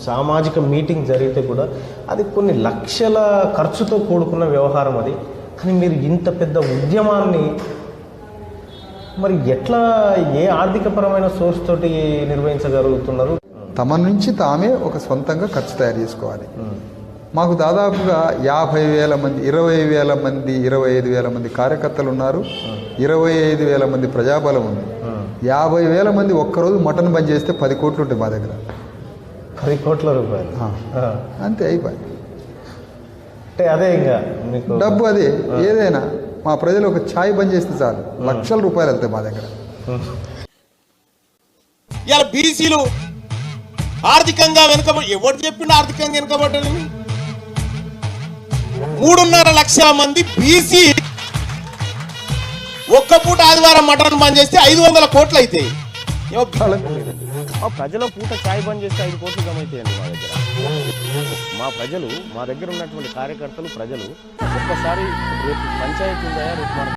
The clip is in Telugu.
సామాజిక మీటింగ్ జరిగితే కూడా అది కొన్ని లక్షల ఖర్చుతో కూడుకున్న వ్యవహారం అది. కానీ మీరు ఇంత పెద్ద ఉద్యమాన్ని మరి ఎట్లా ఏ ఆర్థికపరమైన సోర్స్ తోటి నిర్వహించగలుగుతున్నారు? తమ నుంచి తామే ఒక సొంతంగా ఖర్చు తయారు చేసుకోవాలి. మాకు దాదాపుగా 50,000 మంది, 20,000 మంది, 25,000 మంది కార్యకర్తలు ఉన్నారు. 25,000 మంది ప్రజాబలం ఉంది. 50,000 మంది ఒక్కరోజు మటన్ బంద్ చేస్తే 10 కోట్లు ఉంటాయి మా దగ్గర. 10 కోట్ల రూపాయలు అంతే అయిపోయి. అంటే అదే ఇంకా మీకు డబ్బు అదే. ఏదైనా మా ప్రజలు ఒక ఛాయ్ బంద్ చేస్తే చాలు లక్షల రూపాయలు వెళ్తాయి మా దగ్గర. ఇలా బీసీలు ఆర్థికంగా వెనుకబడి, ఎవరు చెప్పిండు ఆర్థికంగా వెనుకబడ్డారని? 3.5 లక్షల మంది బీసీ ఒక్క పూట ఆదివారం మటన్ బంద్ చేస్తే 500 కోట్లు అవుతాయి. ప్రజల పూట ఛాయ్ బంద్ చేస్తే 5 కోట్లు జమైతాయండి మా దగ్గర. మా ప్రజలు, మా దగ్గర ఉన్నటువంటి కార్యకర్తలు, ప్రజలు ఒక్కసారి రేపు పంచాయతీ ఉందా, రేపు